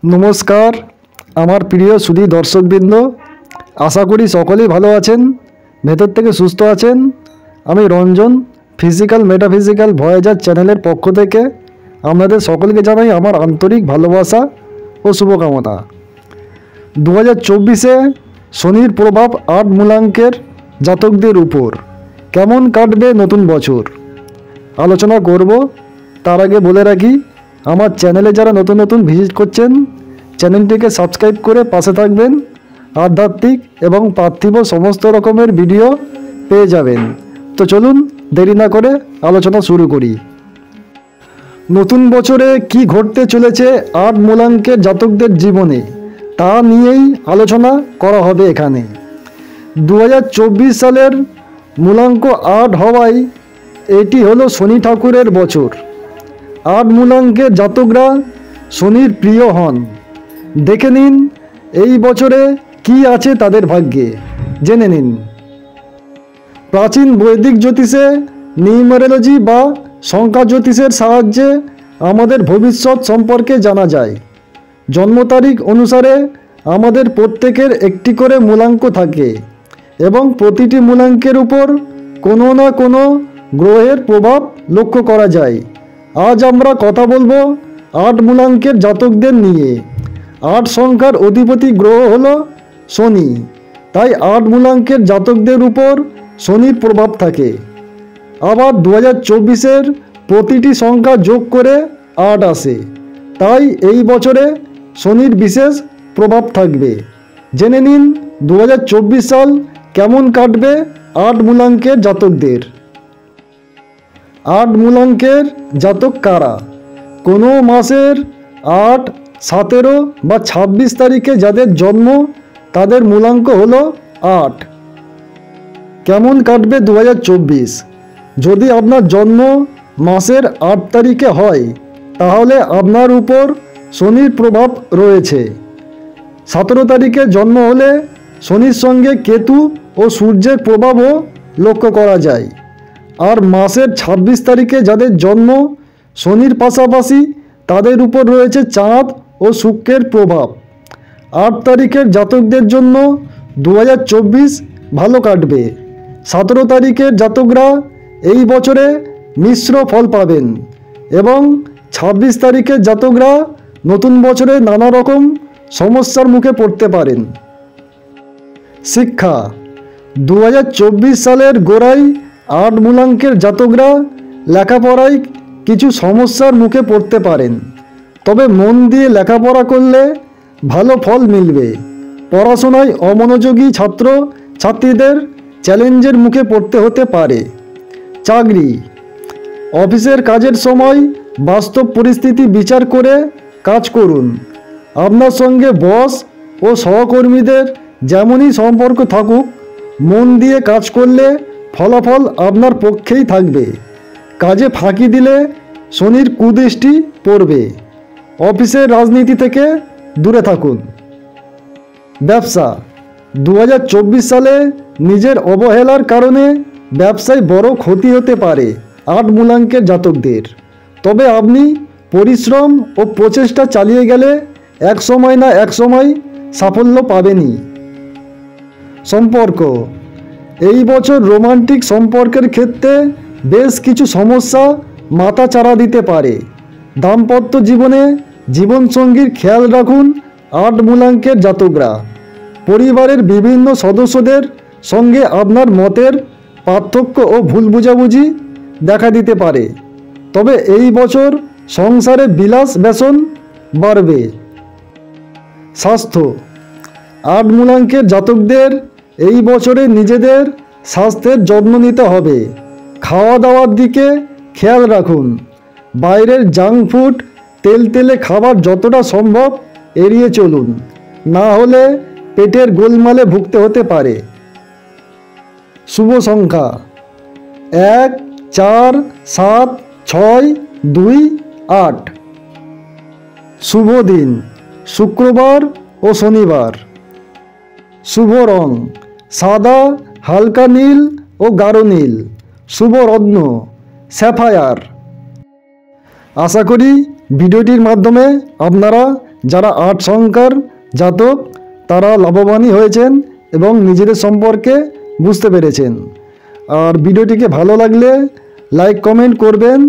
नमस्कार आमार प्रिय सुधी दर्शकबृंद आशा करी सकलेई भालो आछेन भेतर थेके सुस्थ आछेन। आमी रंजन फिजिकल मेटाफिजिकल भयेजार चैनेलेर पक्ष थेके आपनादेर सकलके जानाई आमार आंतरिक भालोबासा ओ शुभकामना। 2024 शनिर प्रभाव 8 मूलांकेर जातकदेर उपर केमन काटबे नतून बछर आलोचना करब। तार आगे बोले राखी आमार चैनेले जारा नतून नतून भिजिट करछेन चैनलटिके सबस्क्राइब करे पाशे थाकबेन। आध्यात्मिक एवं पार्थिव समस्त रकमेर भिडियो पेये जाबेन। तो चलुन देरी ना करे आलोचना शुरू करी। नतून बछरे कि घटते चलेछे 8 मूलांकेर जातकदेर जीवने ता नियेई आलोचना करा होबे एखाने। 2024 सालेर मूलांक 8 हवाय एटी हलो शनि ठाकुरेर बछर। 8 मूलांकेर जातकरा शनिर प्रिय हन। देखे निन এই বছরে কি আছে তাদের ভাগ্যে, জেনে নিন। প্রাচীন বৈদিক জ্যোতিষে নিউমেরোলজি বা সংখ্যা জ্যোতিষের সাহায্যে আমাদের ভবিষ্যৎ সম্পর্কে জানা যায়। জন্ম তারিখ অনুসারে আমাদের প্রত্যেকের একটি করে মূলাঙ্ক থাকে এবং প্রতিটি মূলাঙ্কের উপর কোনো না কোনো গ্রহের প্রভাব লক্ষ্য করা যায়। আজ আমরা কথা বলবো 8 মূলাঙ্কের জাতকদের নিয়ে। 8 সংখ্যার অধিপতি গ্রহ হলো শনি, তাই 8 মূলাঙ্কের জাতকদের উপর শনির প্রভাব থাকে। আবার 2024-এর প্রতিটি সংখ্যা যোগ করে 8 আসে, তাই এই বছরে শনির বিশেষ প্রভাব থাকবে। জেনে নিন 2024 সাল কেমন কাটবে 8 মূলাঙ্কের জাতকদের। 8 মূলাঙ্কের জাতক কারা? কোনো মাসের 8, 17 বা 26 তারিখে যাদের জন্ম তাদের মূলাঙ্ক হলো 8। কেমন কাটবে 2024? যদি আপনার জন্ম মাসের 8 তারিখে হয় তাহলে আপনার উপর শনির প্রভাব রয়েছে। 17 তারিখে জন্ম হলে শনির সঙ্গে কেতু ও সূর্যের প্রভাবও লক্ষ্য করা যায়। আর মাসের 26 তারিখে যাদের জন্ম শনির পাশাপাশি তাদের উপর রয়েছে চাঁদ ও শুক্রের প্রভাব। 8 তারিখের জাতকদের জন্য 2024 ভালো কাটবে। 17 তারিখের জাতকরা এই বছরে মিশ্র ফল পাবেন এবং 26 তারিখের জাতকরা নতুন বছরে নানা রকম সমস্যার মুখে পড়তে পারেন। শিক্ষা 2024 সালের গোড়ায় 8 মূলাঙ্কের জাতকরা লেখাপড়ায় কিছু সমস্যার মুখে পড়তে পারেন, তবে মন দিয়ে লেখাপড়া করলে ভালো ফল মিলবে। পড়াশোনায় অমনোযোগী ছাত্র ছাত্রীদের চ্যালেঞ্জের মুখে পড়তে হতে পারে। চাকরি অফিসের কাজের সময় বাস্তব পরিস্থিতি বিচার করে কাজ করুন। আপনার সঙ্গে বস ও সহকর্মীদের যেমনই সম্পর্ক থাকুক, মন দিয়ে কাজ করলে ফলাফল আপনার পক্ষেই থাকবে। কাজে ফাঁকি দিলে শনির কুদৃষ্টি পড়বে। অফিসের রাজনীতি থেকে দূরে থাকুন। ব্যবসা 2024 সালে নিজের অবহেলার কারণে ব্যবসায় বড় ক্ষতি হতে পারে 8 মূলাঙ্কের জাতকদের, তবে আপনি পরিশ্রম ও প্রচেষ্টা চালিয়ে গেলে এক সময় না এক সময় সাফল্য পাবেনই। সম্পর্ক এই বছর রোমান্টিক সম্পর্কের ক্ষেত্রে বেশ কিছু সমস্যা মাথাচাড়া দিতে পারে। দাম্পত্য জীবনে জীবনসঙ্গীর খেয়াল রাখুন 8 মূলাঙ্কের জাতকরা। পরিবারের বিভিন্ন সদস্যদের সঙ্গে আপনার মতের পার্থক্য ও ভুল বোঝাবুঝি দেখা দিতে পারে, তবে এই বছর সংসারে বিলাস ব্যসন বাড়বে। স্বাস্থ্য 8 মূলাঙ্কের জাতকদের এই বছরে নিজেদের স্বাস্থ্যের যত্ন নিতে হবে। খাওয়া দাওয়ার দিকে খেয়াল রাখুন। বাইরের জাঙ্ক ফুড তেলতেলে খাবার যতটা সম্ভব এড়িয়ে চলুন, না হলে পেটের গোলমালে ভুগতে হতে পারে। শুভ সংখ্যা 1, 4, 7, 6, 2, 8। শুভ দিন শুক্রবার ও শনিবার। শুভ রং সাদা, হালকা নীল ও গাঢ় নীল। শুভ রত্ন স্যাফায়ার। আশা করি ভিডিওটির মাধ্যমে আপনারা যারা 8 সংখ্যার জাতক তারা লাভবানই হয়েছেন এবং নিজেদের সম্পর্কে বুঝতে পেরেছেন। আর ভিডিওটিকে ভালো লাগলে লাইক কমেন্ট করবেন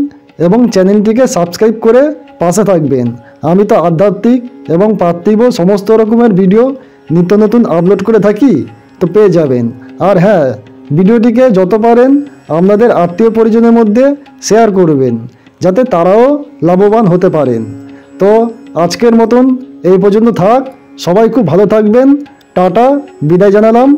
এবং চ্যানেলটিকে সাবস্ক্রাইব করে পাশে থাকবেন। আমি তো আধ্যাত্মিক এবং পার্থিব সমস্ত রকমের ভিডিও নিত্য নতুন আপলোড করে থাকি, তো পেয়ে যাবেন। আর হ্যাঁ, ভিডিওটিকে যত পারেন আপনাদের আত্মীয় পরিজনের মধ্যে শেয়ার করবেন যাতে তারাও লাভবান হতে পারেন। তো আজকের মতন এই পর্যন্ত থাক। সবাই খুব ভালো থাকবেন। টাটা, বিদায় জানালাম।